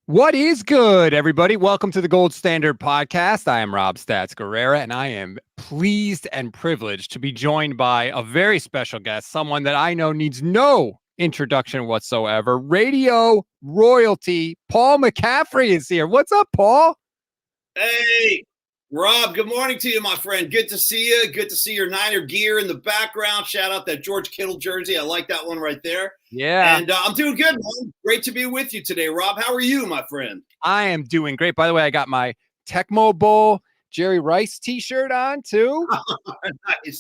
What is good, everybody? Welcome to the Gold Standard Podcast. I am Rob Stats Guerrera, and I am pleased and privileged to be joined by a very special guest, someone that I know needs no introduction whatsoever. Radio royalty, Paul McCaffrey is here. What's up, Paul? Hey, Rob, good morning to you, my friend. Good to see you. Good to see your Niner gear in the background. Shout out that George Kittle jersey. I like that one right there. Yeah. And I'm doing good, man. Great to be with you today, Rob. How are you, my friend? I am doing great. By the way, I got my Tecmo Bowl Jerry Rice t-shirt on, too.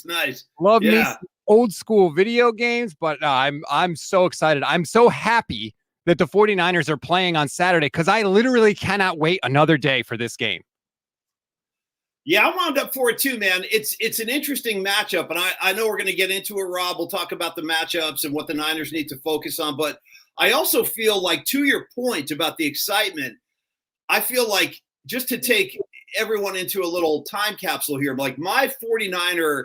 Nice. Love me some old school video games, but I'm so excited. I'm so happy that the 49ers are playing on Saturday because I literally cannot wait another day for this game. Yeah, I wound up for it too, man. It's an interesting matchup, and I know we're going to get into it, Rob. We'll talk about the matchups and what the Niners need to focus on, but I also feel like, to your point about the excitement, I feel like just to take everyone into a little time capsule here, like my 49er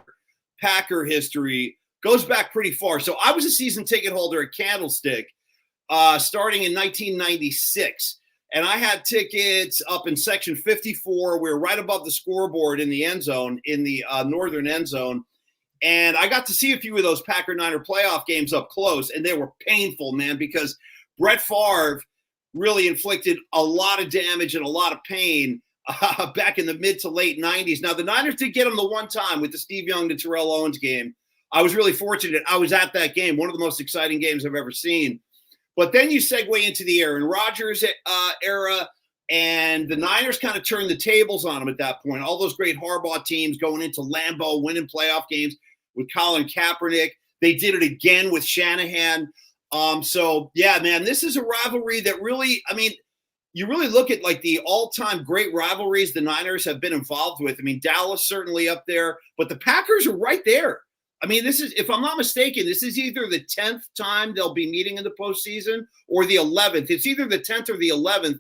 Packer history goes back pretty far. So I was a season ticket holder at Candlestick starting in 1996. And I had tickets up in section 54. We were right above the scoreboard in the end zone, in the northern end zone. And I got to see a few of those Packer-Niner playoff games up close, and they were painful, man, because Brett Favre really inflicted a lot of damage and a lot of pain back in the mid to late 90s. Now, the Niners did get him the one time with the Steve Young to Terrell Owens game. I was really fortunate. I was at that game, one of the most exciting games I've ever seen. But then you segue into the Aaron Rodgers era, and the Niners kind of turned the tables on them at that point. All those great Harbaugh teams going into Lambeau, winning playoff games with Colin Kaepernick. They did it again with Shanahan. So, yeah, man, this is a rivalry that really, I mean, you really look at like the all-time great rivalries the Niners have been involved with. I mean, Dallas certainly up there, but the Packers are right there. I mean, this is, if I'm not mistaken, this is either the 10th time they'll be meeting in the postseason or the 11th. It's either the 10th or the 11th,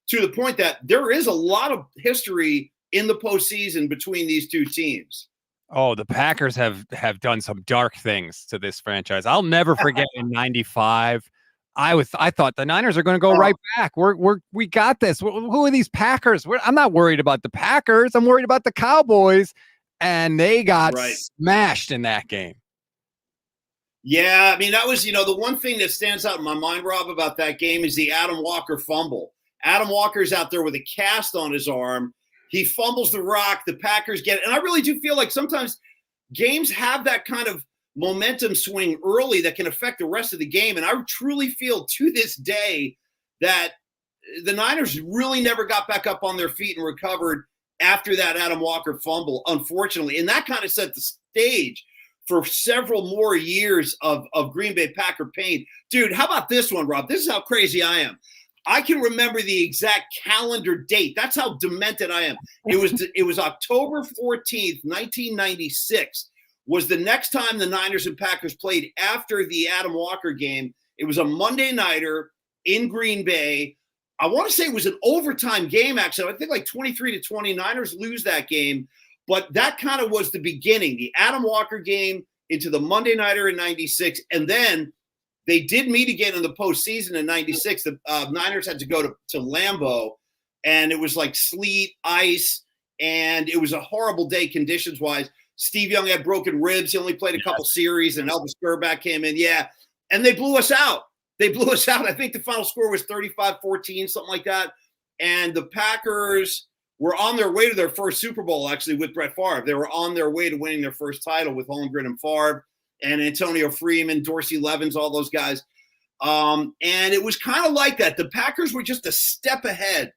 to the point that there is a lot of history in the postseason between these two teams. Oh, the Packers have done some dark things to this franchise. I'll never forget in '95. I thought the Niners are going to go right back. We got this. Who are these Packers? I'm not worried about the Packers. I'm worried about the Cowboys. And they got smashed in that game. Yeah, I mean, that was, the one thing that stands out in my mind, Rob, about that game is the Adam Walker fumble. Adam Walker's out there with a cast on his arm. He fumbles the rock. The Packers get it. And I really do feel like sometimes games have that kind of momentum swing early that can affect the rest of the game. And I truly feel to this day that the Niners really never got back up on their feet and recovered after that Adam Walker fumble, unfortunately. And that kind of set the stage for several more years of Green Bay Packer pain. Dude, how about this one, Rob? This is how crazy I am. I can remember the exact calendar date. That's how demented I am. It was October 14th, 1996, was the next time the Niners and Packers played after the Adam Walker game. It was a Monday nighter in Green Bay. I want to say it was an overtime game, actually. I think like 23-20 Niners lose that game. But that kind of was the beginning, the Adam Walker game into the Monday nighter in 96. And then they did meet again in the postseason in 96. The Niners had to go to Lambeau, and it was like sleet, ice, and it was a horrible day conditions-wise. Steve Young had broken ribs. He only played a couple series, and Elvis Grbac came in. Yeah, and they blew us out. They blew us out. I think the final score was 35-14, something like that. And the Packers were on their way to their first Super Bowl, actually, with Brett Favre. They were on their way to winning their first title with Holmgren and Favre and Antonio Freeman, Dorsey Levens, all those guys. And it was kind of like that. The Packers were just a step ahead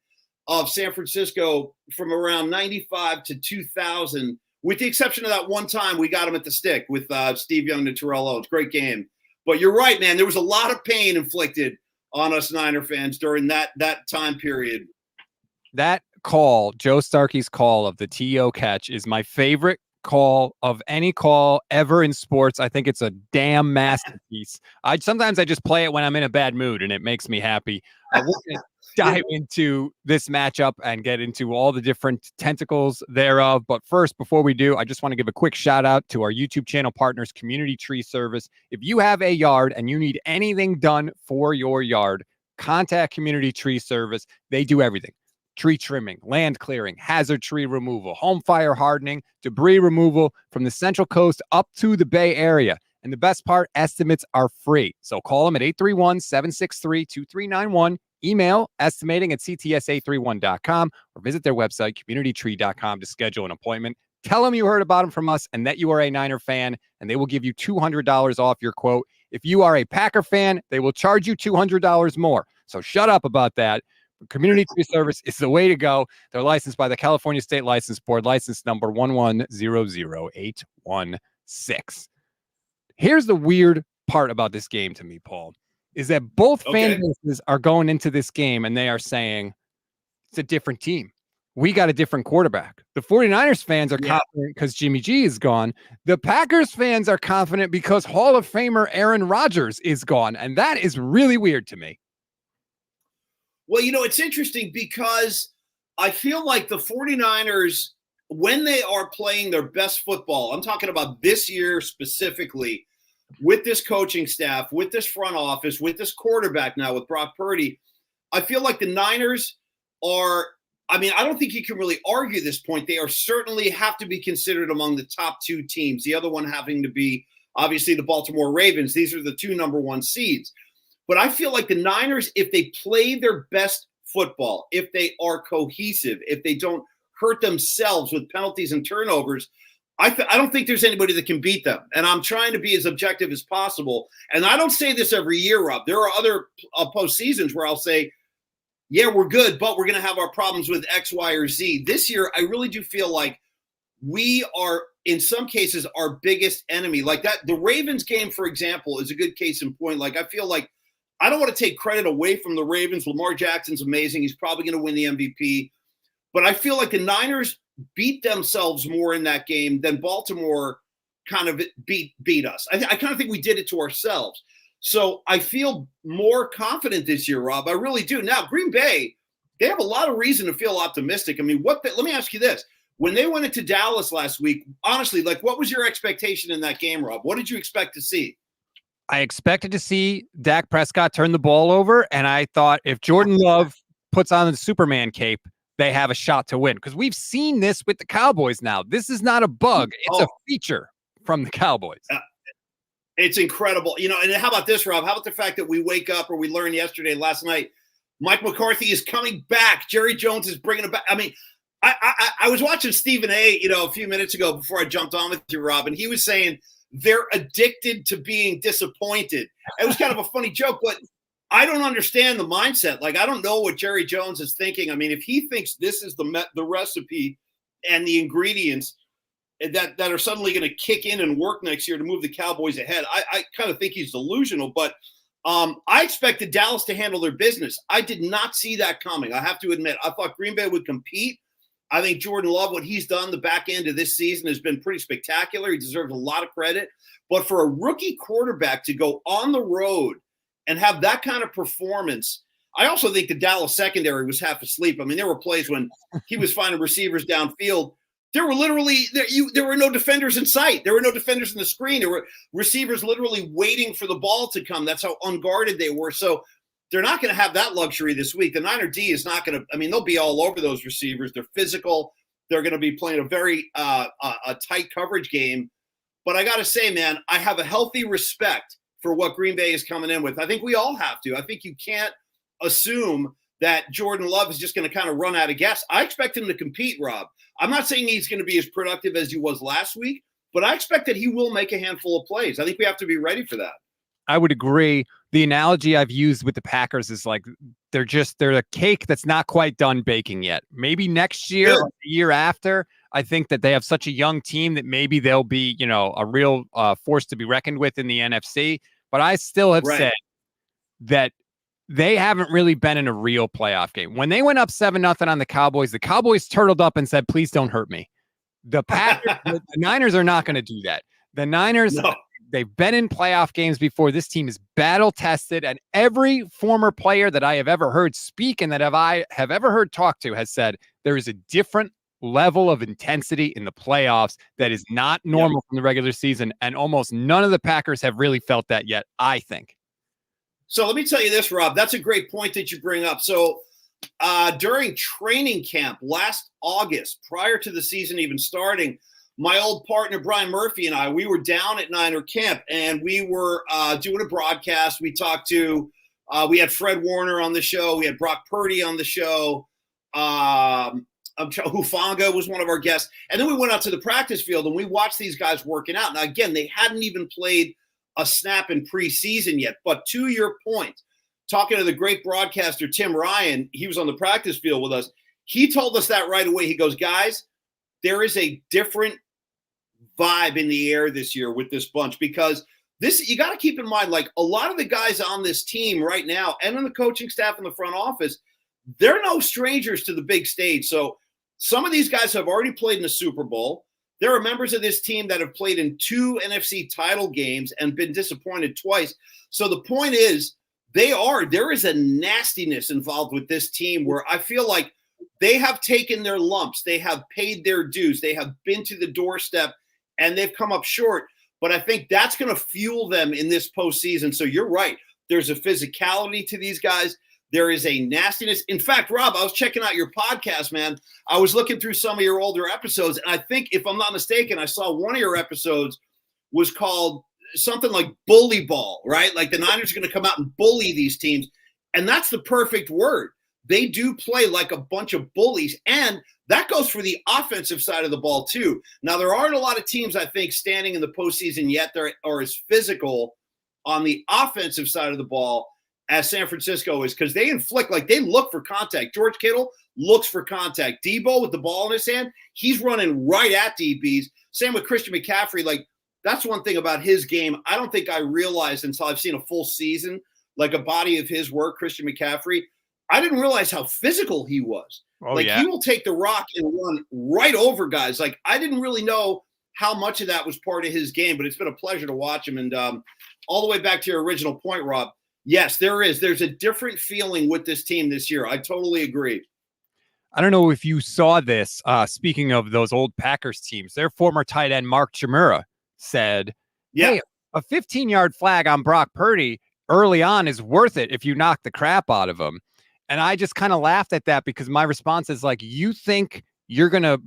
of San Francisco from around 95 to 2000, with the exception of that one time we got them at the stick with Steve Young and Terrell Owens. Great game. But you're right, man. There was a lot of pain inflicted on us Niner fans during that time period. That call, Joe Starkey's call of the TO catch, is my favorite call of any call ever in sports. I think it's a damn masterpiece. Sometimes I just play it when I'm in a bad mood, and it makes me happy. We're going to dive into this matchup and get into all the different tentacles thereof. But first, before we do, I just want to give a quick shout out to our YouTube channel partners, Community Tree Service. If you have a yard and you need anything done for your yard, contact Community Tree Service. They do everything. Tree trimming, land clearing, hazard tree removal, home fire hardening, debris removal from the Central Coast up to the Bay Area. And the best part, estimates are free. So call them at 831-763-2391, email estimating@ctsa31.com, or visit their website, communitytree.com, to schedule an appointment. Tell them you heard about them from us and that you are a Niner fan, and they will give you $200 off your quote. If you are a Packer fan, they will charge you $200 more. So shut up about that. Community Tree Service is the way to go. They're licensed by the California State License Board, license number 1100816. Here's the weird part about this game to me, Paul, is that both fan bases are going into this game and they are saying it's a different team. We got a different quarterback. The 49ers fans are confident because Jimmy G is gone. The Packers fans are confident because Hall of Famer Aaron Rodgers is gone. And that is really weird to me. Well, it's interesting because I feel like the 49ers, when they are playing their best football, I'm talking about this year specifically, with this coaching staff, with this front office, with this quarterback now, with Brock Purdy, I feel like the Niners are, I don't think you can really argue this point. They are certainly have to be considered among the top two teams, the other one having to be, obviously, the Baltimore Ravens. These are the two number one seeds. But I feel like the Niners, if they play their best football, if they are cohesive, if they don't hurt themselves with penalties and turnovers, I don't think there's anybody that can beat them. And I'm trying to be as objective as possible. And I don't say this every year, Rob. There are other postseasons where I'll say, yeah, we're good, but we're going to have our problems with X, Y, or Z. This year, I really do feel like we are, in some cases, our biggest enemy. Like that, the Ravens game, for example, is a good case in point. Like, I feel like I don't want to take credit away from the Ravens. Lamar Jackson's amazing. He's probably going to win the MVP. But I feel like the Niners beat themselves more in that game than Baltimore kind of beat us. I kind of think we did it to ourselves. So I feel more confident this year, Rob. I really do. Now, Green Bay, they have a lot of reason to feel optimistic. Let me ask you this. When they went into Dallas last week, honestly, what was your expectation in that game, Rob? What did you expect to see? I expected to see Dak Prescott turn the ball over, and I thought if Jordan Love puts on the Superman cape, they have a shot to win. Because we've seen this with the Cowboys now. This is not a bug. It's a feature from the Cowboys. It's incredible. And how about this, Rob? How about the fact that we wake up, or we learned last night, Mike McCarthy is coming back. Jerry Jones is bringing it back. I was watching Stephen A., a few minutes ago before I jumped on with you, Rob, and he was saying they're addicted to being disappointed. It was kind of a funny joke, but I don't understand the mindset. I don't know what Jerry Jones is thinking. If he thinks this is the recipe and the ingredients that are suddenly going to kick in and work next year to move the Cowboys ahead, I kind of think he's delusional. But I expected Dallas to handle their business. I did not see that coming. I have to admit, I thought Green Bay would compete. I think Jordan Love, what he's done the back end of this season has been pretty spectacular. He deserves a lot of credit. But for a rookie quarterback to go on the road and have that kind of performance, I also think the Dallas secondary was half asleep. There were plays when he was finding receivers downfield. There were no defenders in sight. There were no defenders in the screen. There were receivers literally waiting for the ball to come. That's how unguarded they were. So they're not going to have that luxury this week. The Niner D is not going to – they'll be all over those receivers. They're physical. They're going to be playing a very a tight coverage game. But I got to say, man, I have a healthy respect for what Green Bay is coming in with. I think we all have to. I think you can't assume that Jordan Love is just going to kind of run out of gas. I expect him to compete, Rob. I'm not saying he's going to be as productive as he was last week, but I expect that he will make a handful of plays. I think we have to be ready for that. I would agree. The analogy I've used with the Packers is they're a cake that's not quite done baking yet. Maybe next year or the year after, I think that they have such a young team that maybe they'll be, a real force to be reckoned with in the NFC. But I still have said that they haven't really been in a real playoff game. When they went up 7-0 on the Cowboys turtled up and said, "Please don't hurt me." The Packers, the Niners are not going to do that. The Niners. No. They've been in playoff games before. This team is battle tested, and every former player that I have ever heard speak and that I have ever heard talk to has said there is a different level of intensity in the playoffs that is not normal from the regular season, and almost none of the Packers have really felt that yet, I think. So let me tell you this, Rob. That's a great point that you bring up. So during training camp last August, prior to the season even starting, my old partner Brian Murphy and I, we were down at Niner camp, and we were doing a broadcast. We talked to, we had Fred Warner on the show. We had Brock Purdy on the show. Hufanga was one of our guests. And then we went out to the practice field, and we watched these guys working out. Now, again, they hadn't even played a snap in preseason yet. But to your point, talking to the great broadcaster Tim Ryan, he was on the practice field with us. He told us that right away. He goes, guys, there is a different vibe in the air this year with this bunch, because this, you got to keep in mind, like a lot of the guys on this team right now and on the coaching staff in the front office, they're no strangers to the big stage. So some of these guys have already played in the Super Bowl. There are members of this team that have played in 2 NFC title games and been disappointed twice. So the point is, there is a nastiness involved with this team where I feel like they have taken their lumps. They have paid their dues. They have been to the doorstep, and they've come up short. But I think that's going to fuel them in this postseason. So you're right. There's a physicality to these guys. There is a nastiness. In fact, Rob, I was checking out your podcast, man. I was looking through some of your older episodes, and I think, if I'm not mistaken, I saw one of your episodes was called something like bully ball, right? Like the Niners are going to come out and bully these teams. And that's the perfect word. They do play like a bunch of bullies. And that goes for the offensive side of the ball too. Now, there aren't a lot of teams, I think, standing in the postseason yet that are as physical on the offensive side of the ball as San Francisco is, because they inflict, like they look for contact. George Kittle looks for contact. Debo with the ball in his hand, he's running right at DBs. Same with Christian McCaffrey. Like, that's one thing about his game I don't think I realized until I've seen a full season, like a body of his work, Christian McCaffrey. I didn't realize how physical he was. He will take the rock and run right over guys. Like, I didn't really know how much of that was part of his game, but it's been a pleasure to watch him. And all the way back to your original point, Rob, yes, there's a different feeling with this team this year. I totally agree. I don't know if you saw this. Speaking of those old Packers teams, their former tight end, Mark Chmura, said, hey, a 15-yard flag on Brock Purdy early on is worth it if you knock the crap out of him. And I just kind of laughed at that, because my response is like, you think you're going to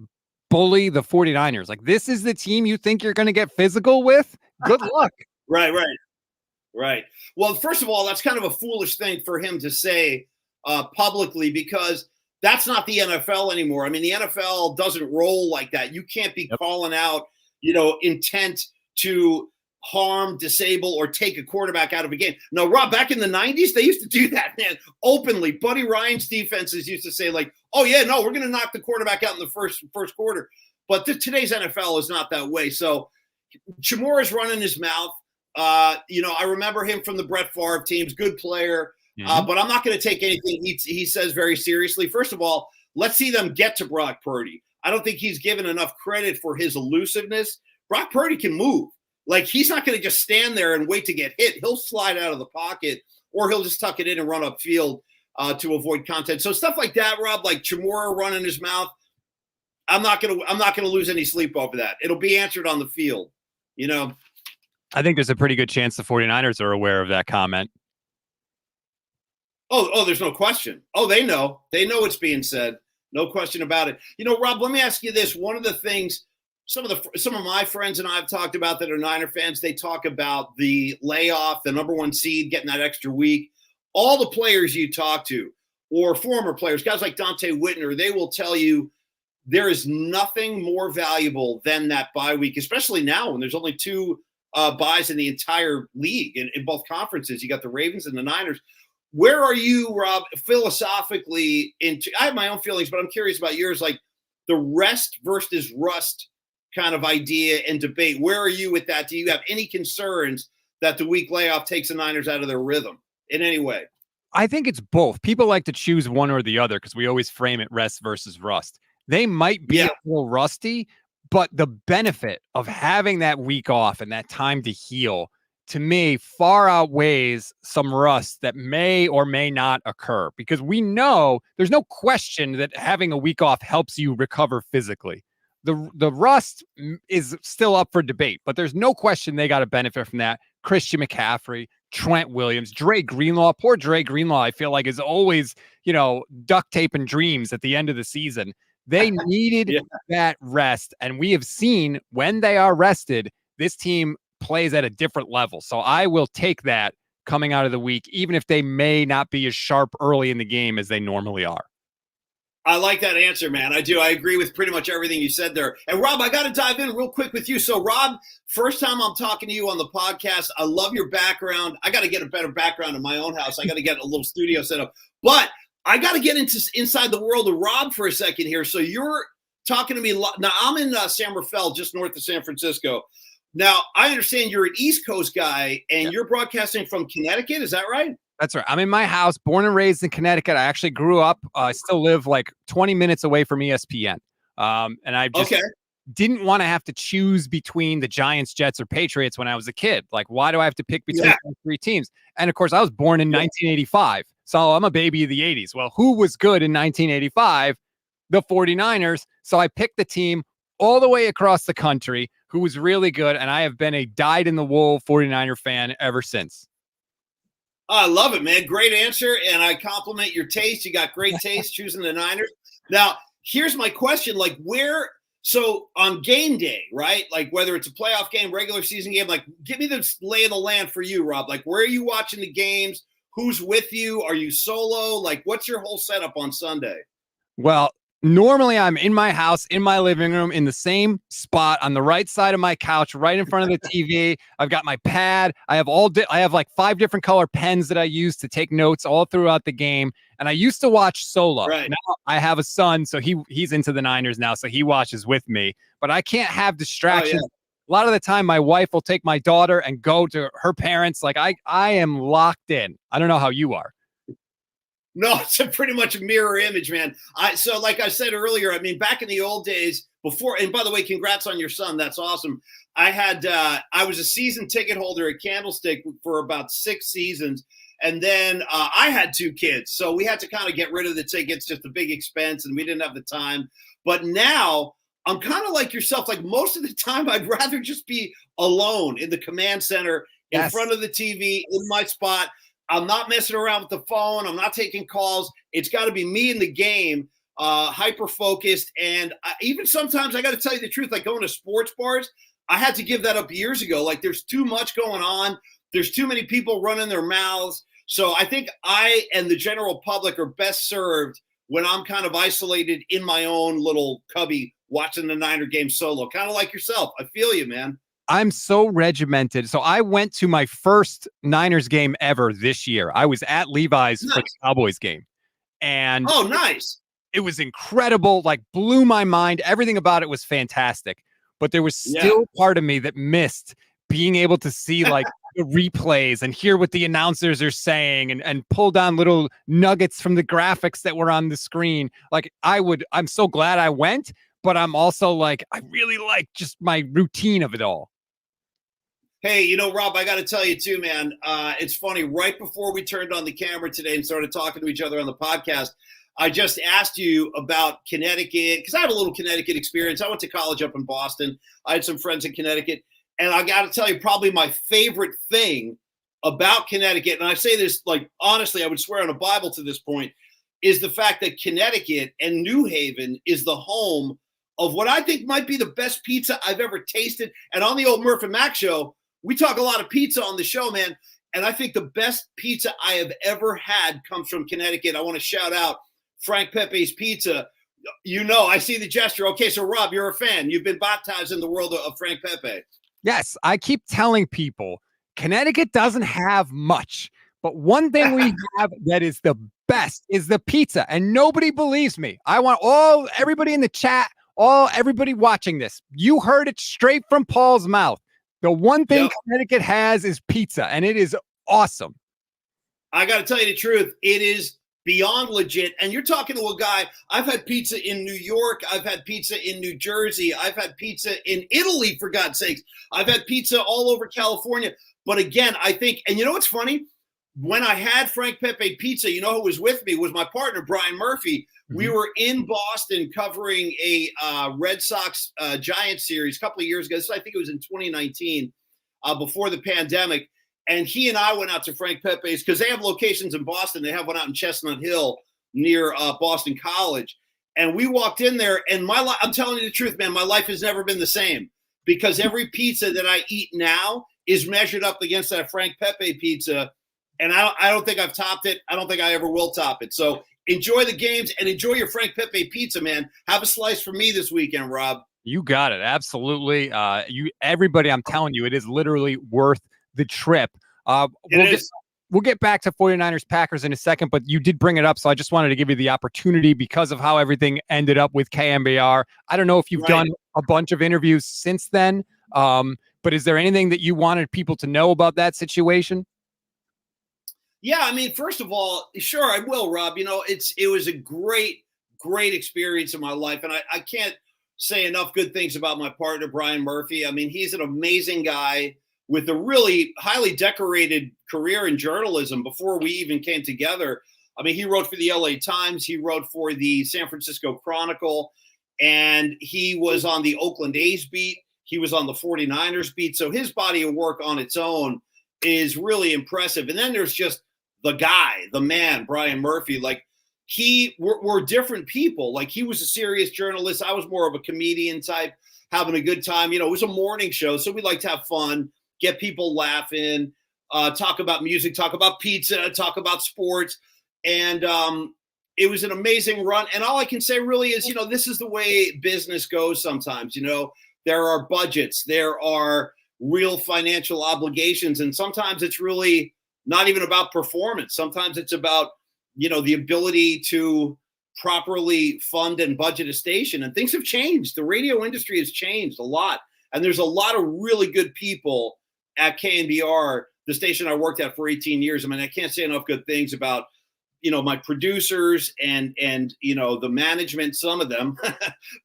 bully the 49ers? Like, this is the team you think you're going to get physical with? Good luck. Right. Well, first of all, that's kind of a foolish thing for him to say publicly, because that's not the NFL anymore. I mean, the NFL doesn't roll like that. You can't be calling out, intent to harm, disable, or take a quarterback out of a game. No, Rob, back in the 90s, they used to do that, man, openly. Buddy Ryan's defenses used to say, like, oh, yeah, no, we're going to knock the quarterback out in the first quarter. But today's NFL is not that way. So Chmura's running his mouth. I remember him from the Brett Favre teams, good player. But I'm not going to take anything he says very seriously. First of all, let's see them get to Brock Purdy. I don't think he's given enough credit for his elusiveness. Brock Purdy can move. Like, he's not going to just stand there and wait to get hit. He'll slide out of the pocket, or he'll just tuck it in and run upfield to avoid contact. So stuff like that, Rob, like Chmura running his mouth, I'm not going to lose any sleep over that. It'll be answered on the field, I think there's a pretty good chance the 49ers are aware of that comment. Oh, there's no question. Oh, they know what's being said. No question about it. Rob, let me ask you this. One of the things some of my friends and I have talked about that are Niner fans, they talk about the layoff, the number 1 seed, getting that extra week. All the players you talk to, or former players, guys like Dante Whitner, they will tell you there is nothing more valuable than that bye week, especially now when there's only 2 buys in the entire league in both conferences. You got the Ravens and the Niners. Where are you, Rob, philosophically? I have my own feelings, but I'm curious about yours, like the rest versus rust kind of idea and debate. Where are you with that? Do you have any concerns that the week layoff takes the Niners out of their rhythm in any way? I think it's both. People like to choose one or the other because we always frame it rest versus rust. They might be a little rusty, but the benefit of having that week off and that time to heal, to me, far outweighs some rust that may or may not occur, because we know there's no question that having a week off helps you recover physically. The rust is still up for debate, but there's no question they got a benefit from that. Christian McCaffrey, Trent Williams, Dre Greenlaw. Poor Dre Greenlaw, I feel like, is always, duct tape and dreams at the end of the season. They needed that rest. And we have seen when they are rested, this team plays at a different level. So I will take that coming out of the week, even if they may not be as sharp early in the game as they normally are. I like that answer, man. I do. I agree with pretty much everything you said there. And Rob, I got to dive in real quick with you. So Rob, first time I'm talking to you on the podcast. I love your background. I got to get a better background in my own house. I got to get a little studio set up, but I got to get inside the world of Rob for a second here. So you're talking to me now. I'm in San Rafael, just north of San Francisco. Now, I understand you're an East Coast guy, and you're broadcasting from Connecticut. Is that right? That's right. I'm in my house, born and raised in Connecticut. I actually grew up. I still live like 20 minutes away from ESPN. And I just didn't want to have to choose between the Giants, Jets, or Patriots when I was a kid. Like, why do I have to pick between those three teams? And, of course, I was born in 1985. So I'm a baby of the 80s. Well, who was good in 1985? The 49ers. So I picked the team all the way across the country who was really good, and I have been a dyed-in-the-wool 49er fan ever since. I love it, man. Great answer, and I compliment your taste. You got great taste choosing the Niners. Now, here's my question. Like, so on game day, right? Like, whether it's a playoff game, regular season game, like, give me the lay of the land for you, Rob. Like, where are you watching the games? Who's with you? Are you solo? Like, what's your whole setup on Sunday? Well, normally I'm in my house, in my living room, in the same spot on the right side of my couch, right in front of the TV. I've got my pad. I have like 5 different color pens that I use to take notes all throughout the game. And I used to watch solo. Right. Now I have a son, so he's into the Niners now, so he watches with me. But I can't have distractions. A lot of the time, my wife will take my daughter and go to her parents. Like I am locked in. I don't know how you are. No, it's pretty much a mirror image, man. So like I said earlier, I mean, back in the old days before, and by the way, congrats on your son. That's awesome. I was a season ticket holder at Candlestick for about 6 seasons. And then I had 2 kids. So we had to kind of get rid of the tickets, just a big expense, and we didn't have the time. But now I'm kind of like yourself. Like most of the time, I'd rather just be alone in the command center in front of the TV in my spot. I'm not messing around with the phone. I'm not taking calls. It's got to be me in the game, hyper-focused. And even sometimes, I got to tell you the truth, like going to sports bars, I had to give that up years ago. Like there's too much going on. There's too many people running their mouths. So I think I and the general public are best served when I'm kind of isolated in my own little cubby watching the Niner game solo, kind of like yourself. I feel you, man. I'm so regimented. So I went to my first Niners game ever this year. I was at Levi's for the Cowboys game. And nice. It was incredible, like blew my mind. Everything about it was fantastic. But there was still part of me that missed being able to see like the replays and hear what the announcers are saying and pull down little nuggets from the graphics that were on the screen. Like I'm so glad I went, but I'm also like, I really like just my routine of it all. Hey, Rob, I got to tell you too, man. It's funny. Right before we turned on the camera today and started talking to each other on the podcast, I just asked you about Connecticut because I have a little Connecticut experience. I went to college up in Boston. I had some friends in Connecticut. And I got to tell you, probably my favorite thing about Connecticut, and I say this like honestly, I would swear on a Bible to this point, is the fact that Connecticut and New Haven is the home of what I think might be the best pizza I've ever tasted. And on the old Murph and Mac show, we talk a lot of pizza on the show, man. And I think the best pizza I have ever had comes from Connecticut. I want to shout out Frank Pepe's Pizza. I see the gesture. Okay, so Rob, you're a fan. You've been baptized in the world of Frank Pepe. Yes, I keep telling people Connecticut doesn't have much, but one thing we have that is the best is the pizza, and nobody believes me. I want everybody in the chat, everybody watching this. You heard it straight from Paul's mouth. The one thing Connecticut has is pizza, and it is awesome. I got to tell you the truth. It is beyond legit. And you're talking to a guy, I've had pizza in New York. I've had pizza in New Jersey. I've had pizza in Italy, for God's sakes. I've had pizza all over California. But again, I think, and you know what's funny? When I had Frank Pepe Pizza, who was with me was my partner, Brian Murphy. Mm-hmm. We were in Boston covering a Red Sox Giants series a couple of years ago. I think it was in 2019, before the pandemic. And he and I went out to Frank Pepe's because they have locations in Boston. They have one out in Chestnut Hill near Boston College. And we walked in there, and I'm telling you the truth, man, my life has never been the same, because every pizza that I eat now is measured up against that Frank Pepe pizza. And I don't think I've topped it. I don't think I ever will top it. So enjoy the games and enjoy your Frank Pepe pizza, man. Have a slice for me this weekend, Rob. You got it. Absolutely. Everybody, I'm telling you, it is literally worth the trip. We'll get back to 49ers Packers in a second, but you did bring it up, so I just wanted to give you the opportunity because of how everything ended up with KNBR. I don't know if you've done a bunch of interviews since then, but is there anything that you wanted people to know about that situation? Yeah, I mean, first of all, sure, I will, Rob. It was a great experience in my life, and I can't say enough good things about my partner, Brian Murphy. I mean, he's an amazing guy with a really highly decorated career in journalism before we even came together. I mean, he wrote for the LA Times, he wrote for the San Francisco Chronicle, and he was on the Oakland A's beat. He was on the 49ers beat. So his body of work on its own is really impressive. And then there's just the guy, the man, Brian Murphy. Like, we're different people. Like, he was a serious journalist. I was more of a comedian type, having a good time. It was a morning show, so we like to have fun, get people laughing, talk about music, talk about pizza, talk about sports. And it was an amazing run. And all I can say really is, this is the way business goes sometimes. There are budgets, there are real financial obligations, and sometimes it's really not even about performance. Sometimes it's about, the ability to properly fund and budget a station. And things have changed. The radio industry has changed a lot. And there's a lot of really good people at KNBR, the station I worked at for 18 years. I mean, I can't say enough good things about, my producers and the management, some of them.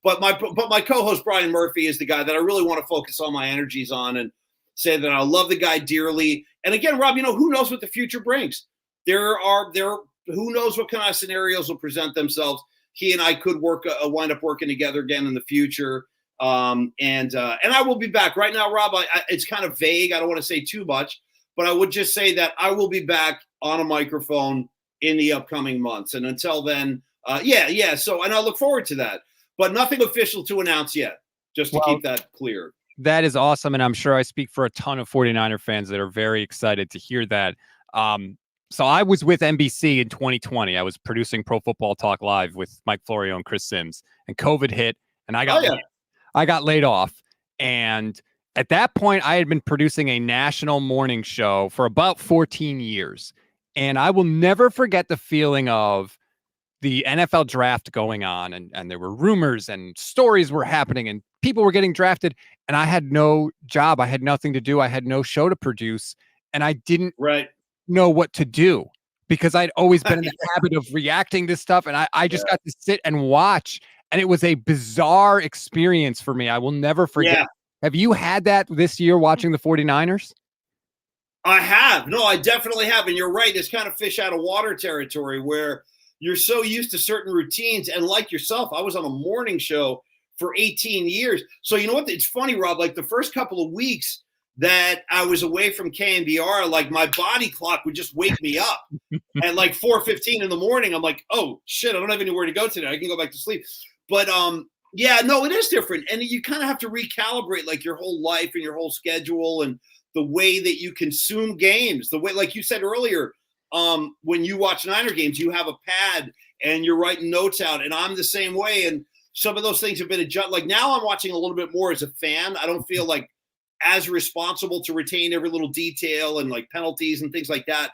but my co-host Brian Murphy is the guy that I really want to focus all my energies on and say that I love the guy dearly. And again, Rob, who knows what the future brings? Who knows what kind of scenarios will present themselves. He and I could wind up working together again in the future. And I will be back. Right now, Rob, it's kind of vague. I don't want to say too much, but I would just say that I will be back on a microphone in the upcoming months. And until then, So, and I look forward to that, but nothing official to announce yet, just to keep that clear. That is awesome. And I'm sure I speak for a ton of 49er fans that are very excited to hear that. So I was with NBC in 2020. I was producing Pro Football Talk Live with Mike Florio and Chris Sims, and COVID hit, and I got laid off. And at that point, I had been producing a national morning show for about 14 years. And I will never forget the feeling of the NFL draft going on, and there were rumors and stories were happening and people were getting drafted, and I had no job. I had nothing to do. I had no show to produce, and I didn't know what to do because I'd always been in the habit of reacting to stuff, and I just got to sit and watch, and it was a bizarre experience for me. I will never forget. Yeah. Have you had that this year watching the 49ers? I have. No, I definitely have. And you're right. It's kind of fish out of water territory where you're so used to certain routines. And like yourself, I was on a morning show for 18 years. So you know what? It's funny, Rob, like the first couple of weeks that I was away from KNBR, like my body clock would just wake me up at like 4:15 in the morning. I'm like, oh shit, I don't have anywhere to go today. I can go back to sleep. But yeah, no, it is different. And you kind of have to recalibrate like your whole life and your whole schedule and the way that you consume games, the way, like you said earlier, when you watch Niner games, you have a pad and you're writing notes out, and I'm the same way. And some of those things have been adjusted. Like now I'm watching a little bit more as a fan. I don't feel like as responsible to retain every little detail and like penalties and things like that.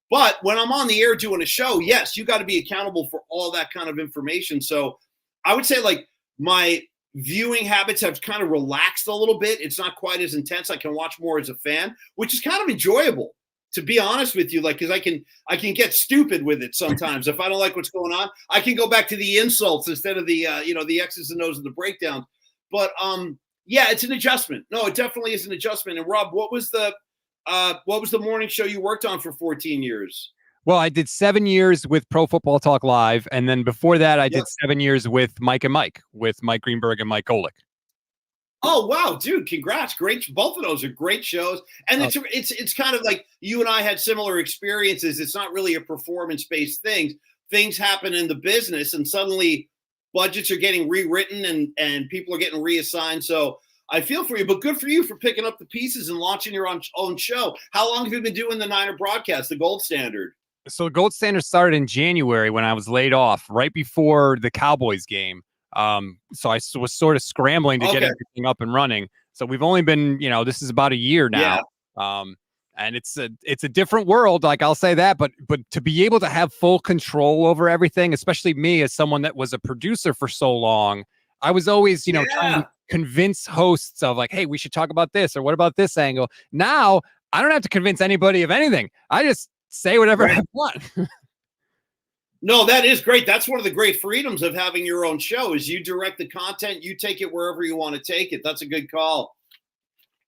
But when I'm on the air doing a show, yes, you got to be accountable for all that kind of information. So I would say like my viewing habits have kind of relaxed a little bit. It's not quite as intense. I can watch more as a fan, which is kind of enjoyable, to be honest with you. Like, cause I can get stupid with it sometimes. If I don't like what's going on, I can go back to the insults instead of the, the X's and O's and the breakdowns. But yeah, it's an adjustment. No, it definitely is an adjustment. And Rob, what was the morning show you worked on for 14 years? Well, I did 7 years with Pro Football Talk Live. And then before that, I did 7 years with Mike and Mike, with Mike Greenberg and Mike Golick. Oh wow, dude! Congrats, great. Both of those are great shows, and it's kind of like you and I had similar experiences. It's not really a performance based thing. Things happen in the business, and suddenly budgets are getting rewritten, and people are getting reassigned. So I feel for you, but good for you for picking up the pieces and launching your own show. How long have you been doing the Niner broadcast, the Gold Standard? So the Gold Standard started in January when I was laid off, right before the Cowboys game. So I was sort of scrambling to get everything up and running. So we've only been, this is about a year now. Yeah. And it's a different world, like I'll say that, but to be able to have full control over everything, especially me as someone that was a producer for so long, I was always, trying to convince hosts of like, hey, we should talk about this, or what about this angle? Now I don't have to convince anybody of anything. I just say whatever I want. No, that is great. That's one of the great freedoms of having your own show is you direct the content, you take it wherever you want to take it. That's a good call.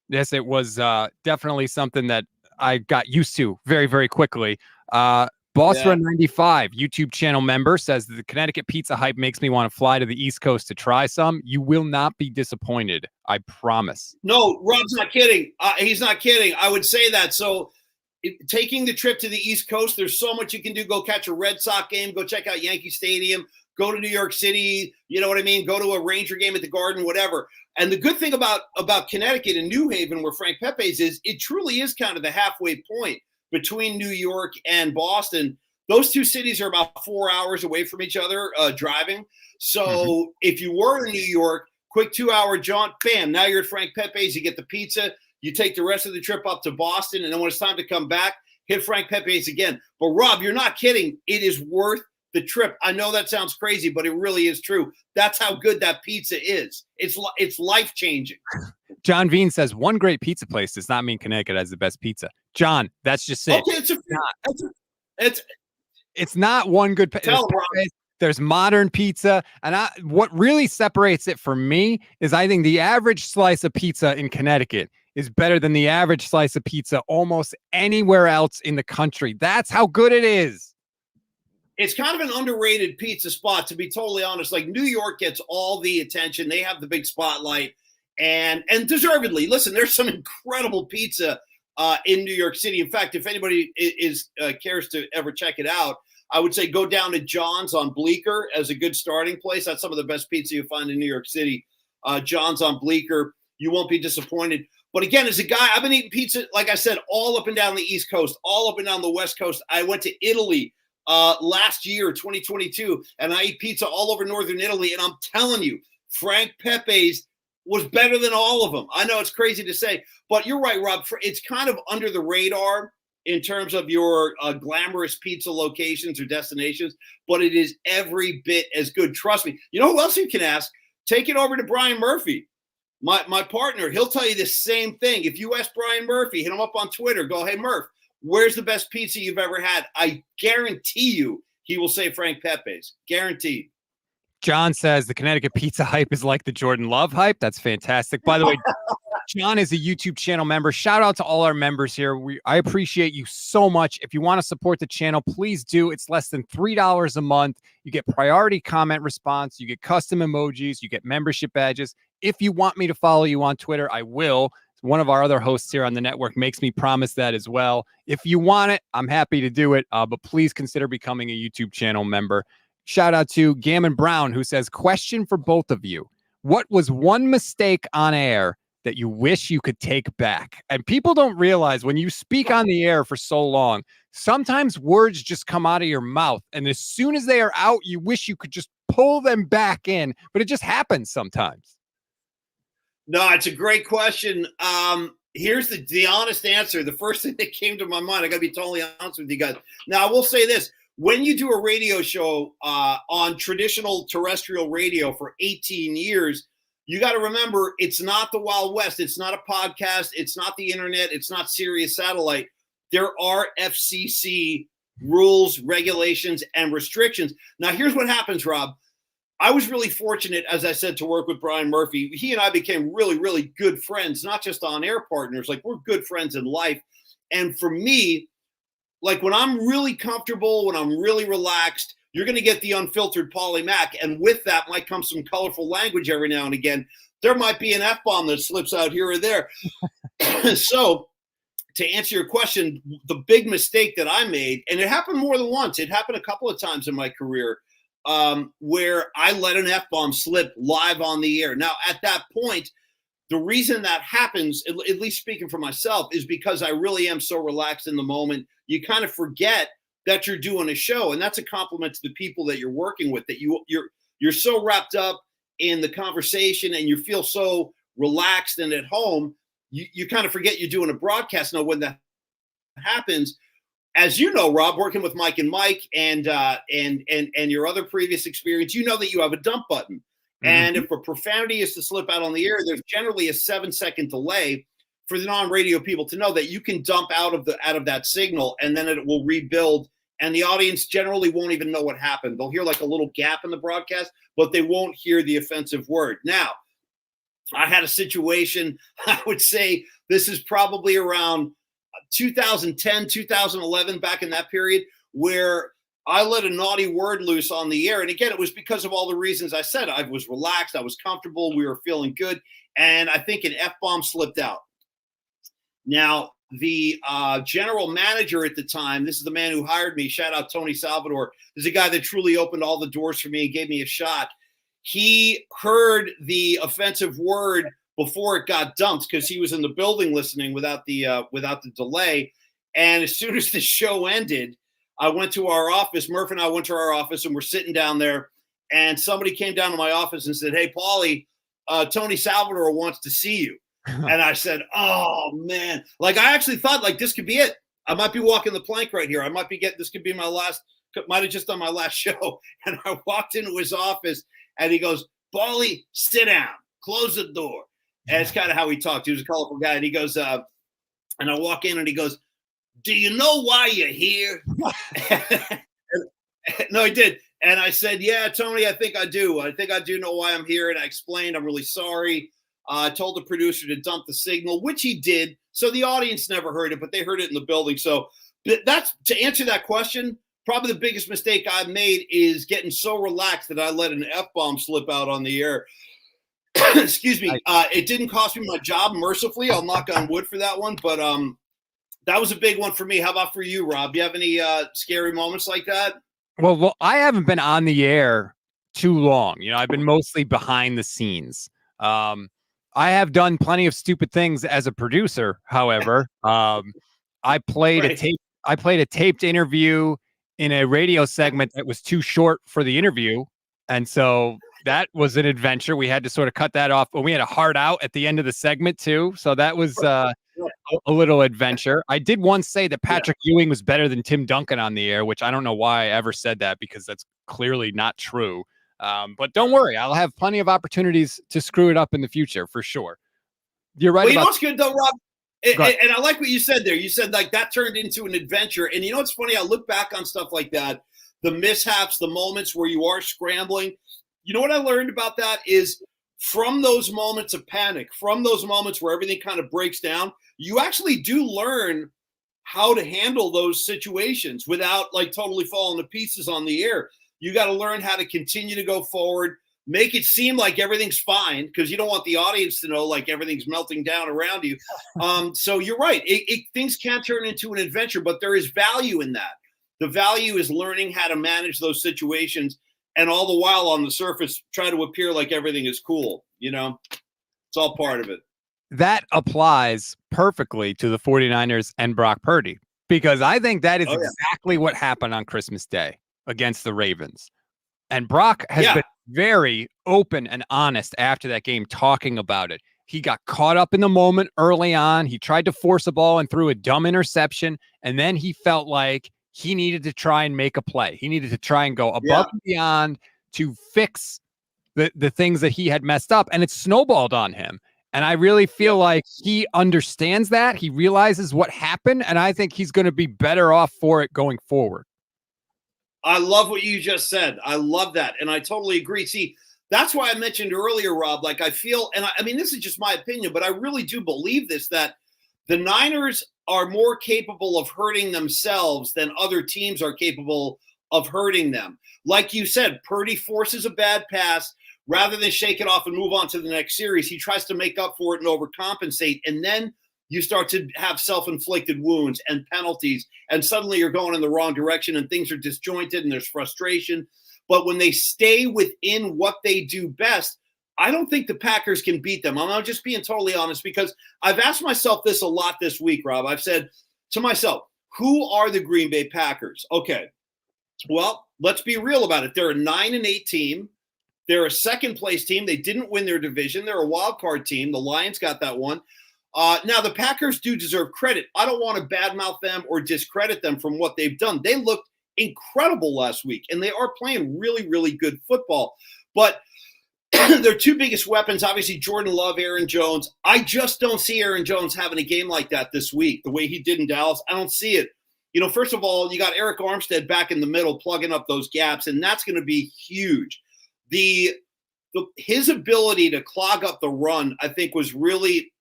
Yes, it was definitely something that I got used to very, very quickly. Boss Run 95 YouTube channel member says the Connecticut pizza hype makes me want to fly to the East Coast to try some. You will not be disappointed. I promise. No, Rob's not kidding. He's not kidding. I would say that. So taking the trip to the East Coast, there's so much you can do. Go catch a Red Sox game. Go check out Yankee Stadium. Go to New York City. You know what I mean? Go to a Ranger game at the Garden, whatever. And the good thing about Connecticut and New Haven, where Frank Pepe's is truly is kind of the halfway point between New York and Boston. Those two cities are about 4 hours away from each other driving. So if you were in New York, quick 2-hour jaunt, bam, now you're at Frank Pepe's. You get the pizza. You take the rest of the trip up to Boston, and then when it's time to come back, hit Frank Pepe's again. But, Rob, you're not kidding. It is worth the trip. I know that sounds crazy, but it really is true. That's how good that pizza is. It's life-changing. John Veen says, one great pizza place does not mean Connecticut has the best pizza. John, that's just it. Okay, it's not one good pizza. There's modern pizza. And what really separates it for me is I think the average slice of pizza in Connecticut is better than the average slice of pizza almost anywhere else in the country. That's how good it is. It's kind of an underrated pizza spot, to be totally honest. Like New York gets all the attention. They have the big spotlight and deservedly. Listen, there's some incredible pizza in New York City. In fact, if anybody cares to ever check it out, I would say go down to John's on Bleecker as a good starting place. That's some of the best pizza you'll find in New York City. John's on Bleecker. You won't be disappointed. But again, as a guy, I've been eating pizza, like I said, all up and down the East Coast, all up and down the West Coast. I went to Italy last year, 2022, and I eat pizza all over Northern Italy. And I'm telling you, Frank Pepe's was better than all of them. I know it's crazy to say, but you're right, Rob. It's kind of under the radar in terms of your glamorous pizza locations or destinations, but it is every bit as good. Trust me. You know who else you can ask? Take it over to Brian Murphy. My partner, he'll tell you the same thing. If you ask Brian Murphy, hit him up on Twitter, go, hey, Murph, where's the best pizza you've ever had? I guarantee you he will say Frank Pepe's. Guaranteed. John says the Connecticut pizza hype is like the Jordan Love hype. That's fantastic. By the way, John is a YouTube channel member. Shout out to all our members here. I appreciate you so much. If you want to support the channel, please do. It's less than $3 a month. You get priority comment response. You get custom emojis. You get membership badges. If you want me to follow you on Twitter, I will. One of our other hosts here on the network makes me promise that as well. If you want it, I'm happy to do it. But please consider becoming a YouTube channel member. Shout out to Gammon Brown, who says, question for both of you. What was one mistake on air that you wish you could take back? And people don't realize when you speak on the air for so long, sometimes words just come out of your mouth. And as soon as they are out, you wish you could just pull them back in. But it just happens sometimes. No, it's a great question. Here's the honest answer. The first thing that came to my mind, I got to be totally honest with you guys. Now, I will say this. When you do a radio show on traditional terrestrial radio for 18 years, you got to remember it's not the Wild West. It's not a podcast. It's not the internet. It's not Sirius Satellite. There are FCC rules, regulations, and restrictions. Now, here's what happens, Rob. I was really fortunate, as I said, to work with Brian Murphy. He and I became really, really good friends, not just on-air partners. Like, we're good friends in life. And for me, like when I'm really comfortable, when I'm really relaxed, you're going to get the unfiltered Paulie Mac. And with that might come some colorful language every now and again. There might be an F-bomb that slips out here or there. So to answer your question, the big mistake that I made, and it happened more than once, it happened a couple of times in my career, where I let an F-bomb slip live on the air. Now, at that point, the reason that happens, at least speaking for myself, is because I really am so relaxed in the moment. You kind of forget that you're doing a show, and that's a compliment to the people that you're working with, that you're so wrapped up in the conversation and you feel so relaxed and at home, you kind of forget you're doing a broadcast. Now, when that happens, as you know, Rob, working with Mike and Mike and your other previous experience, you know that you have a dump button. And if a profanity is to slip out on the air, there's generally a 7-second delay for the non-radio people to know that you can dump out of that signal, and then it will rebuild. And the audience generally won't even know what happened. They'll hear like a little gap in the broadcast, but they won't hear the offensive word. Now, I had a situation, I would say this is probably around 2010, 2011, back in that period, where I let a naughty word loose on the air. And again, it was because of all the reasons I said. I was relaxed. I was comfortable. We were feeling good. And I think an F-bomb slipped out. Now, the general manager at the time, this is the man who hired me. Shout out Tony Salvador. This is a guy that truly opened all the doors for me and gave me a shot. He heard the offensive word before it got dumped because he was in the building listening without the delay. And as soon as the show ended, I went to our office. Murph and I went to our office, and we're sitting down there. And somebody came down to my office and said, "Hey, Paulie, Tony Salvador wants to see you." And I said, "Oh man!" Like I actually thought, like this could be it. I might be walking the plank right here. I might be this could be my last. Might have just done my last show. And I walked into his office, and he goes, "Paulie, sit down, close the door." And it's kind of how he talked. He was a colorful guy, and he goes, and I walk in, and he goes, "Do you know why you're here?" No, he did. And I said, "Yeah, Tony, I think I do. I think I do know why I'm here." And I explained, "I'm really sorry. I told the producer to dump the signal," which he did. So the audience never heard it, but they heard it in the building. So that's to answer that question. Probably the biggest mistake I've made is getting so relaxed that I let an F-bomb slip out on the air. Excuse me. It didn't cost me my job, mercifully. I'll knock on wood for that one. But that was a big one for me. How about for you, Rob? Do you have any scary moments like that? Well, I haven't been on the air too long. You know, I've been mostly behind the scenes. I have done plenty of stupid things as a producer. However, I played a taped interview in a radio segment that was too short for the interview, and so that was an adventure. We had to sort of cut that off, but we had a hard out at the end of the segment too. So that was a little adventure. I did once say that Patrick Ewing was better than Tim Duncan on the air, which I don't know why I ever said that because that's clearly not true. But don't worry, I'll have plenty of opportunities to screw it up in the future for sure. You're right. Well, you know what's good though, Rob? And I like what you said there. You said like that turned into an adventure. And you know what's funny? I look back on stuff like that, the mishaps, the moments where you are scrambling. You know what I learned about that is from those moments of panic, from those moments where everything kind of breaks down, you actually do learn how to handle those situations without like totally falling to pieces on the air. You got to learn how to continue to go forward, make it seem like everything's fine because you don't want the audience to know like everything's melting down around you. So you're right. Things can turn into an adventure, but there is value in that. The value is learning how to manage those situations and all the while on the surface try to appear like everything is cool. You know, it's all part of it. That applies perfectly to the 49ers and Brock Purdy, because I think that is exactly what happened on Christmas Day against the Ravens. And Brock has been very open and honest after that game talking about it. He got caught up in the moment early on. He tried to force a ball and threw a dumb interception. And then he felt like he needed to try and make a play. He needed to try and go above and beyond to fix the things that he had messed up. And it snowballed on him. And I really feel like he understands that. He realizes what happened. And I think he's going to be better off for it going forward. I love what you just said. I love that. And I totally agree. See, that's why I mentioned earlier, Rob, like I feel, and I mean, this is just my opinion, but I really do believe this, that the Niners are more capable of hurting themselves than other teams are capable of hurting them. Like you said, Purdy forces a bad pass. Rather than shake it off and move on to the next series, he tries to make up for it and overcompensate. And then you start to have self-inflicted wounds and penalties, and suddenly you're going in the wrong direction and things are disjointed and there's frustration. But when they stay within what they do best, I don't think the Packers can beat them. I'm just being totally honest, because I've asked myself this a lot this week, Rob. I've said to myself, who are the Green Bay Packers? Okay, well, let's be real about it. They're a 9-8 team. They're a second-place team. They didn't win their division. They're a wild card team. The Lions got that one. Now, the Packers do deserve credit. I don't want to badmouth them or discredit them from what they've done. They looked incredible last week, and they are playing really, really good football. But their two biggest weapons, obviously, Jordan Love, Aaron Jones. I just don't see Aaron Jones having a game like that this week, the way he did in Dallas. I don't see it. First of all, you got Eric Armstead back in the middle, plugging up those gaps, and that's going to be huge. His ability to clog up the run, I think, was really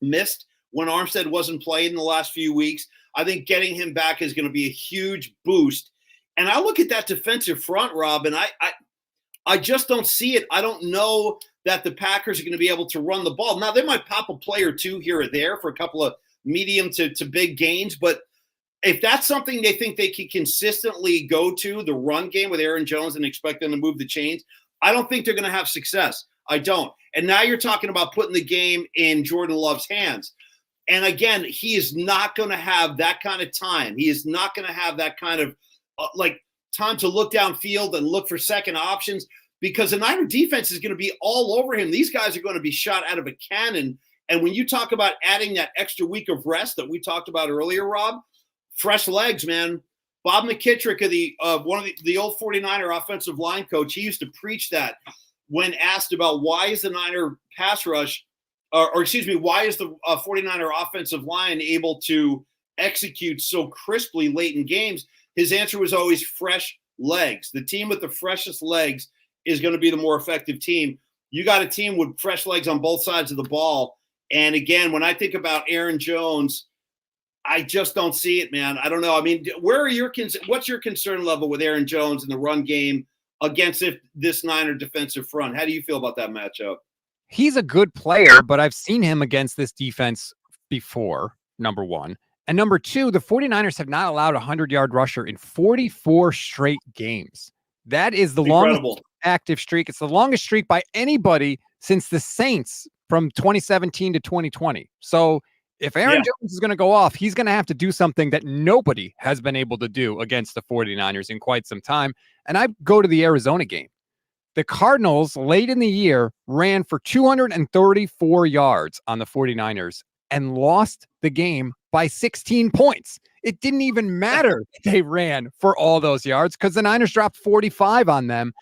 missed when Armstead wasn't playing in the last few weeks. I think getting him back is going to be a huge boost. And I look at that defensive front, Rob, and I just don't see it. I don't know that the Packers are going to be able to run the ball. Now, they might pop a play or two here or there for a couple of medium to big gains, but if that's something they think they can consistently go to, the run game with Aaron Jones, and expect them to move the chains, I don't think they're going to have success. I don't. And now you're talking about putting the game in Jordan Love's hands. And again, he is not going to have that kind of time. He is not going to have that kind of time to look downfield and look for second options, because the Niner defense is going to be all over him. These guys are going to be shot out of a cannon. And when you talk about adding that extra week of rest that we talked about earlier, Rob, fresh legs, man. Bob McKittrick, one of the old 49er offensive line coach, he used to preach that when asked about why is the Niner pass rush, why is the 49er offensive line able to execute so crisply late in games? His answer was always fresh legs. The team with the freshest legs is going to be the more effective team. You got a team with fresh legs on both sides of the ball. And again, when I think about Aaron Jones, I just don't see it, man. I don't know. I mean, what's your concern level with Aaron Jones in the run game against this Niner defensive front? How do you feel about that matchup? He's a good player, but I've seen him against this defense before, number one. And number two, the 49ers have not allowed a 100-yard rusher in 44 straight games. That is the longest active streak. It's the longest streak by anybody since the Saints from 2017 to 2020. So if Aaron Jones is going to go off, he's going to have to do something that nobody has been able to do against the 49ers in quite some time. And I go to the Arizona game. The Cardinals late in the year ran for 234 yards on the 49ers and lost the game by 16 points. It didn't even matter they ran for all those yards because the Niners dropped 45 on them.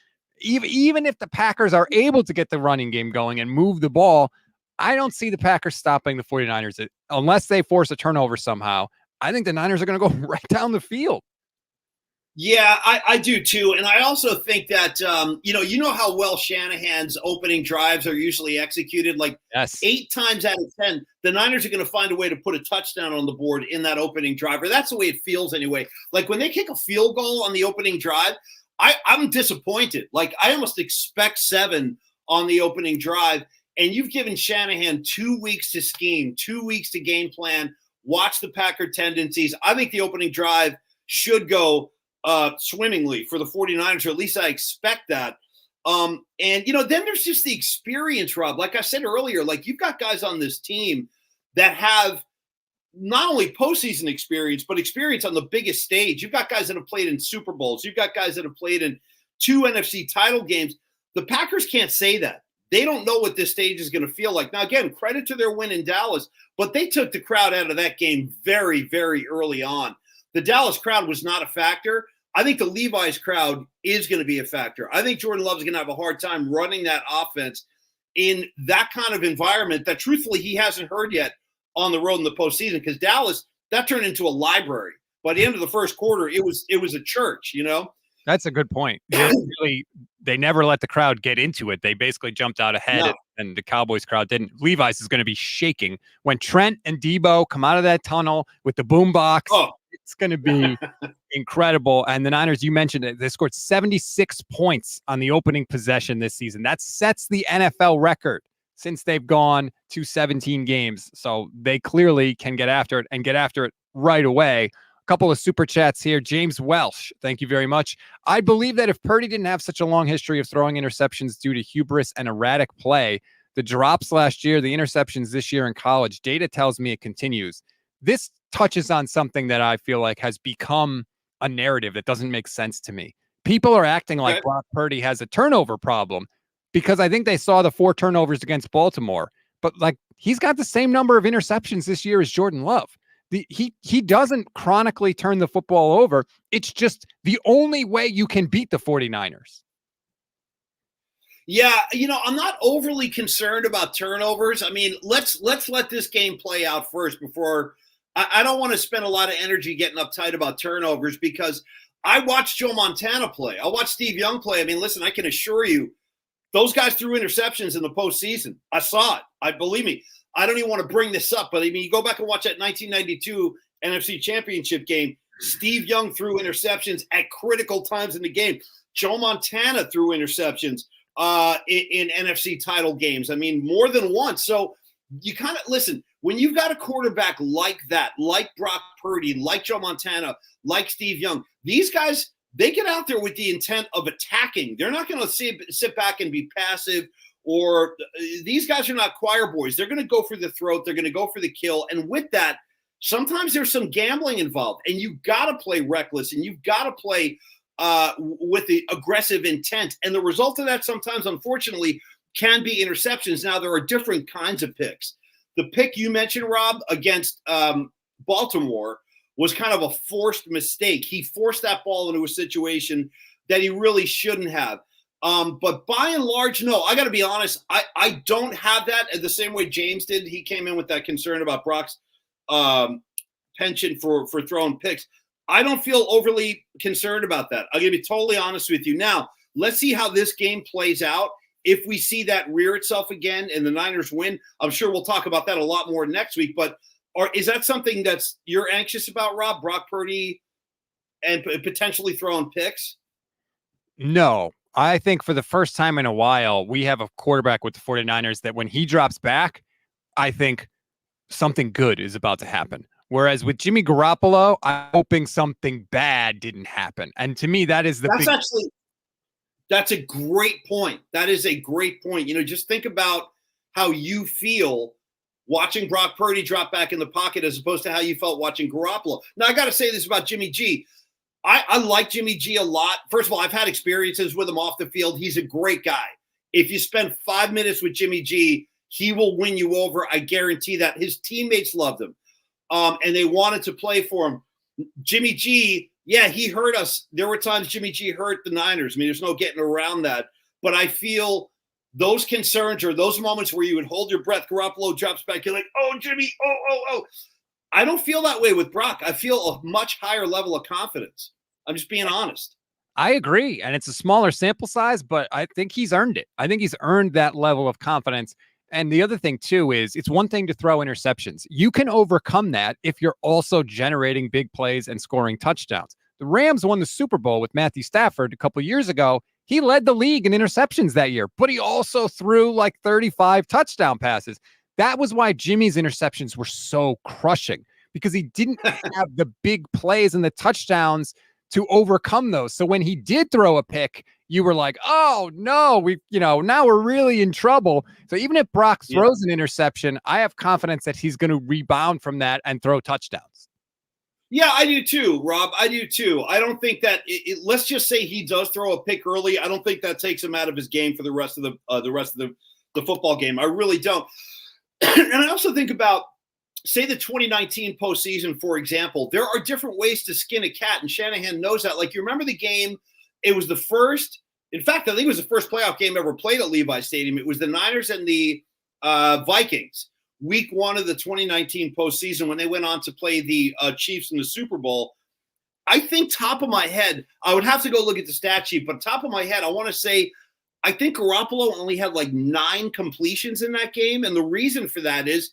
Even if the Packers are able to get the running game going and move the ball, I don't see the Packers stopping the 49ers unless they force a turnover somehow. I think the Niners are going to go right down the field. Yeah, I do too. And I also think that, you know how well Shanahan's opening drives are usually executed. Like 8 times out of 10, the Niners are going to find a way to put a touchdown on the board in that opening drive. Or that's the way it feels anyway. Like when they kick a field goal on the opening drive, I'm disappointed. Like I almost expect 7 on the opening drive. And you've given Shanahan 2 weeks to scheme, 2 weeks to game plan, watch the Packer tendencies. I think the opening drive should go swimmingly for the 49ers, or at least I expect that. And, then there's just the experience, Rob. Like I said earlier, like you've got guys on this team that have not only postseason experience, but experience on the biggest stage. You've got guys that have played in Super Bowls. You've got guys that have played in 2 NFC title games. The Packers can't say that. They don't know what this stage is going to feel like. Now, again, credit to their win in Dallas, but they took the crowd out of that game very, very early on. The Dallas crowd was not a factor. I think the Levi's crowd is going to be a factor. I think Jordan Love is going to have a hard time running that offense in that kind of environment that, truthfully, he hasn't heard yet on the road in the postseason, because Dallas, that turned into a library. By the end of the first quarter, it was a church, That's a good point. They never let the crowd get into it. They basically jumped out ahead, and the Cowboys crowd didn't. Levi's is going to be shaking when Trent and Debo come out of that tunnel with the boombox. It's going to be incredible. And the Niners, you mentioned it, they scored 76 points on the opening possession this season. That sets the NFL record since they've gone to 17 games. So they clearly can get after it and get after it right away. A couple of super chats here. James Welsh, thank you very much. I believe that if Purdy didn't have such a long history of throwing interceptions due to hubris and erratic play, the drops last year, the interceptions this year in college, data tells me it continues. This touches on something that I feel like has become a narrative that doesn't make sense to me. People are acting like Brock Purdy has a turnover problem because I think they saw the 4 turnovers against Baltimore, but like he's got the same number of interceptions this year as Jordan Love. He doesn't chronically turn the football over. It's just the only way you can beat the 49ers. Yeah, I'm not overly concerned about turnovers. I mean, let's let this game play out first before I don't want to spend a lot of energy getting uptight about turnovers because I watched Joe Montana play. I watched Steve Young play. I mean, listen, I can assure you those guys threw interceptions in the postseason. I saw it. Believe me. I don't even want to bring this up, but I mean, you go back and watch that 1992 NFC Championship game. Steve Young threw interceptions at critical times in the game. Joe Montana threw interceptions in NFC title games. I mean, more than once. So you kind of listen, when you've got a quarterback like that, like Brock Purdy, like Joe Montana, like Steve Young, these guys, they get out there with the intent of attacking. They're not going to sit back and be passive. Or these guys are not choir boys. They're going to go for the throat. They're going to go for the kill. And with that, sometimes there's some gambling involved. And you've got to play reckless. And you've got to play with the aggressive intent. And the result of that sometimes, unfortunately, can be interceptions. Now, there are different kinds of picks. The pick you mentioned, Rob, against Baltimore was kind of a forced mistake. He forced that ball into a situation that he really shouldn't have. But by and large, no, I got to be honest. I don't have that the same way James did. He came in with that concern about Brock's penchant for throwing picks. I don't feel overly concerned about that. I'm going to be totally honest with you. Now, let's see how this game plays out. If we see that rear itself again and the Niners win, I'm sure we'll talk about that a lot more next week. But is that something that's you're anxious about, Rob? Brock Purdy and potentially throwing picks? No. I think for the first time in a while, we have a quarterback with the 49ers that when he drops back, I think something good is about to happen. Whereas with Jimmy Garoppolo, I'm hoping something bad didn't happen. And to me, that is that's a great point. That is a great point. Just think about how you feel watching Brock Purdy drop back in the pocket as opposed to how you felt watching Garoppolo. Now, I got to say this about Jimmy G. I like Jimmy G a lot. First of all, I've had experiences with him off the field. He's a great guy. If you spend 5 minutes with Jimmy G, he will win you over. I guarantee that. His teammates loved him, and they wanted to play for him. Jimmy G, yeah, he hurt us. There were times Jimmy G hurt the Niners. I mean, there's no getting around that. But I feel those concerns or those moments where you would hold your breath, Garoppolo drops back, you're like, oh, Jimmy, oh. I don't feel that way with Brock. I feel a much higher level of confidence. I'm just being honest. I agree. And it's a smaller sample size, but I think he's earned it. I think he's earned that level of confidence. And the other thing, too, is it's one thing to throw interceptions. You can overcome that if you're also generating big plays and scoring touchdowns. The Rams won the Super Bowl with Matthew Stafford a couple of years ago. He led the league in interceptions that year, but he also threw like 35 touchdown passes. That was why Jimmy's interceptions were so crushing, because he didn't have the big plays and the touchdowns to overcome those. So when he did throw a pick, you were like, oh no, now we're really in trouble. So even if Brock throws an interception, I have confidence that he's going to rebound from that and throw touchdowns. Yeah, I do too, Rob. I do too. I don't think that let's just say he does throw a pick early. I don't think that takes him out of his game for the rest of the football game. I really don't. And I also think about, say, the 2019 postseason, for example. There are different ways to skin a cat, and Shanahan knows that. Like, you remember the game? It was the first. In fact, I think it was the first playoff game ever played at Levi Stadium. It was the Niners and the Vikings. Week 1 of the 2019 postseason when they went on to play the Chiefs in the Super Bowl. I think top of my head, I would have to go look at the stat sheet, but top of my head, I want to say I think Garoppolo only had like 9 completions in that game. And the reason for that is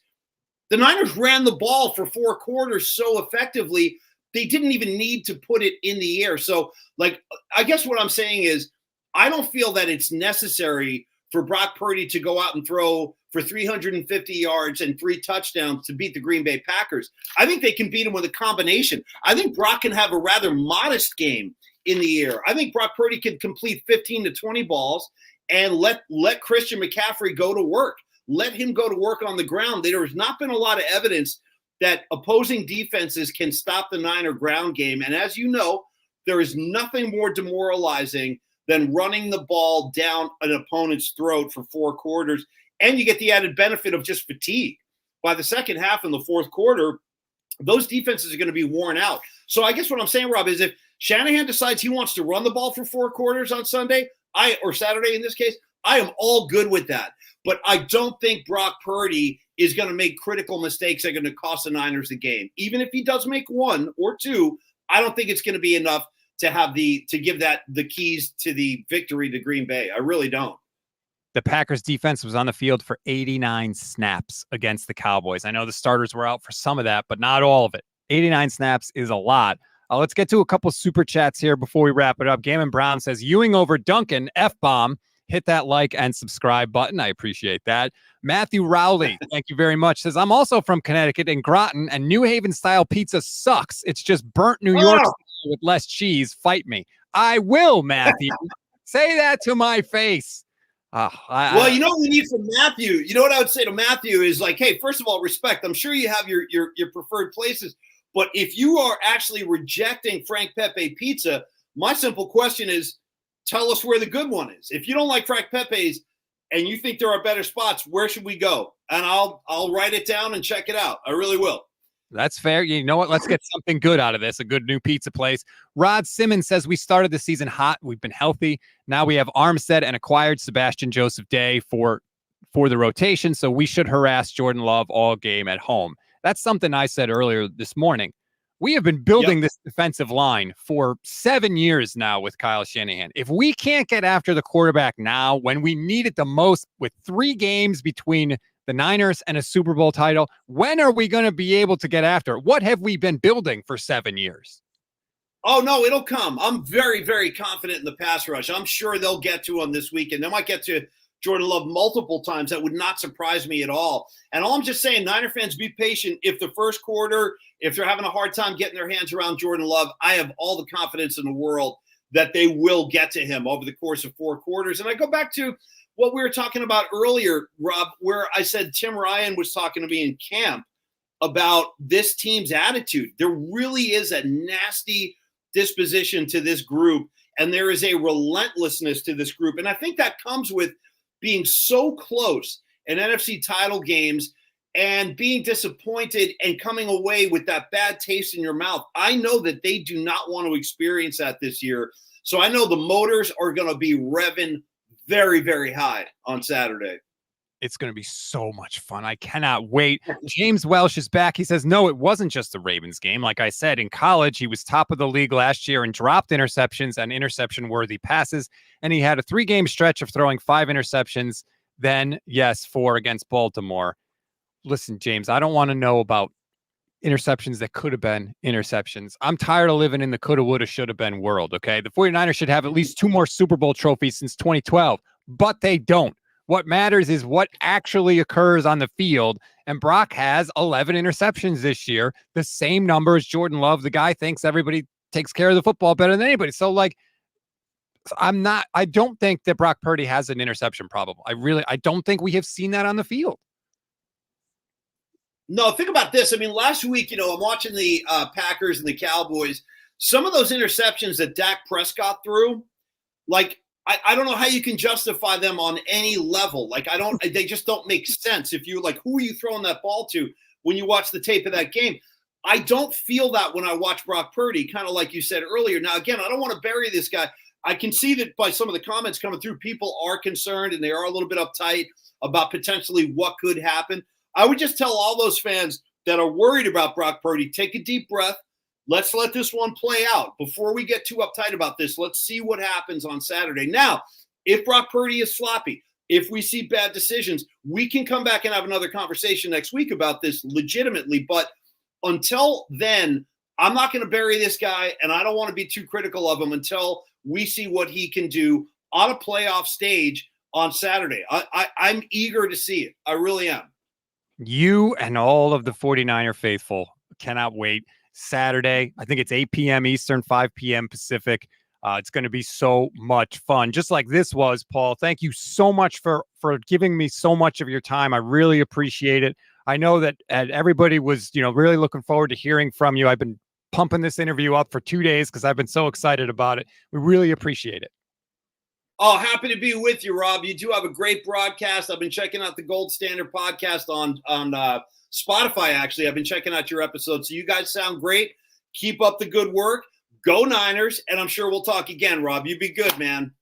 the Niners ran the ball for 4 quarters so effectively, they didn't even need to put it in the air. So, like, I guess what I'm saying is I don't feel that it's necessary for Brock Purdy to go out and throw for 350 yards and 3 touchdowns to beat the Green Bay Packers. I think they can beat them with a combination. I think Brock can have a rather modest game in the air. I think Brock Purdy can complete 15 to 20 balls and let Christian McCaffrey go to work. Let him go to work on the ground. There has not been a lot of evidence that opposing defenses can stop the Niner ground game. And as you know, there is nothing more demoralizing than running the ball down an opponent's throat for 4 quarters. And you get the added benefit of just fatigue. By the second half in the fourth quarter, those defenses are going to be worn out. So I guess what I'm saying, Rob, is if Shanahan decides he wants to run the ball for 4 quarters on Sunday, or Saturday in this case, I am all good with that. But I don't think Brock Purdy is going to make critical mistakes that are going to cost the Niners the game. Even if he does make 1 or 2, I don't think it's going to be enough to give that the keys to the victory to Green Bay. I really don't. The Packers defense was on the field for 89 snaps against the Cowboys. I know the starters were out for some of that, but not all of it. 89 snaps is a lot. Let's get to a couple super chats here before we wrap it up. Gammon Brown says, Ewing over Duncan, F-bomb. Hit that like and subscribe button. I appreciate that. Matthew Rowley, thank you very much, says, I'm also from Connecticut and Groton, and New Haven-style pizza sucks. It's just burnt New York with less cheese. Fight me. I will, Matthew. Say that to my face. Well, you know what we need from Matthew? You know what I would say to Matthew is like, hey, first of all, respect. I'm sure you have your preferred places. But if you are actually rejecting Frank Pepe pizza, my simple question is, tell us where the good one is. If you don't like Frank Pepe's and you think there are better spots, where should we go? And I'll write it down and check it out. I really will. That's fair. You know what? Let's get something good out of this. A good new pizza place. Rod Simmons says, we started the season hot. We've been healthy. Now we have Armstead and acquired Sebastian Joseph Day for the rotation. So we should harass Jordan Love all game at home. That's something I said earlier this morning. We have been building this defensive line for 7 years now with Kyle Shanahan. If we can't get after the quarterback now, when we need it the most, with 3 games between the Niners and a Super Bowl title, when are we going to be able to get after it? What have we been building for 7 years? Oh, no, it'll come. I'm very, very confident in the pass rush. I'm sure they'll get to him this weekend. They might get to Jordan Love multiple times. That would not surprise me at all. And all I'm just saying, Niner fans, be patient. If the first quarter, if they're having a hard time getting their hands around Jordan Love, I have all the confidence in the world that they will get to him over the course of 4 quarters. And I go back to what we were talking about earlier, Rob, where I said Tim Ryan was talking to me in camp about this team's attitude. There really is a nasty disposition to this group, and there is a relentlessness to this group. And I think that comes with being so close in NFC title games and being disappointed and coming away with that bad taste in your mouth. I know that they do not want to experience that this year. So I know the motors are going to be revving very, very high on Saturday. It's going to be so much fun. I cannot wait. James Welsh is back. He says, no, it wasn't just the Ravens game. Like I said, in college, he was top of the league last year and dropped interceptions and interception-worthy passes. And he had a 3-game stretch of throwing 5 interceptions. Then, yes, 4 against Baltimore. Listen, James, I don't want to know about interceptions that could have been interceptions. I'm tired of living in the coulda, woulda, shoulda been world, okay? The 49ers should have at least 2 more Super Bowl trophies since 2012, but they don't. What matters is what actually occurs on the field. And Brock has 11 interceptions this year, the same number as Jordan Love. The guy thinks everybody takes care of the football better than anybody. So, like, I don't think that Brock Purdy has an interception problem. I don't think we have seen that on the field. No, think about this. I mean, last week, I'm watching the Packers and the Cowboys. Some of those interceptions that Dak Prescott threw, like, I don't know how you can justify them on any level. Like, they just don't make sense. If you who are you throwing that ball to when you watch the tape of that game? I don't feel that when I watch Brock Purdy, kind of like you said earlier. Now, again, I don't want to bury this guy. I can see that by some of the comments coming through, people are concerned and they are a little bit uptight about potentially what could happen. I would just tell all those fans that are worried about Brock Purdy, take a deep breath. Let's let this one play out. Before we get too uptight about this, let's see what happens on Saturday. Now, if Brock Purdy is sloppy, if we see bad decisions, we can come back and have another conversation next week about this legitimately. But until then, I'm not going to bury this guy, and I don't want to be too critical of him until we see what he can do on a playoff stage on Saturday. I'm eager to see it. I really am. You and all of the 49er faithful cannot wait. Saturday, I think it's 8 p.m. Eastern, 5 p.m. Pacific. It's going to be so much fun, just like this was, Paul. Thank you so much for giving me so much of your time. I really appreciate it. I know that everybody was, really looking forward to hearing from you. I've been pumping this interview up for 2 days because I've been so excited about it. We really appreciate it. Oh, happy to be with you, Rob. You do have a great broadcast. I've been checking out the Gold Standard podcast on Spotify, actually. I've been checking out your episodes. So you guys sound great. Keep up the good work. Go Niners. And I'm sure we'll talk again, Rob. You be good, man.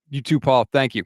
You too, Paul. Thank you.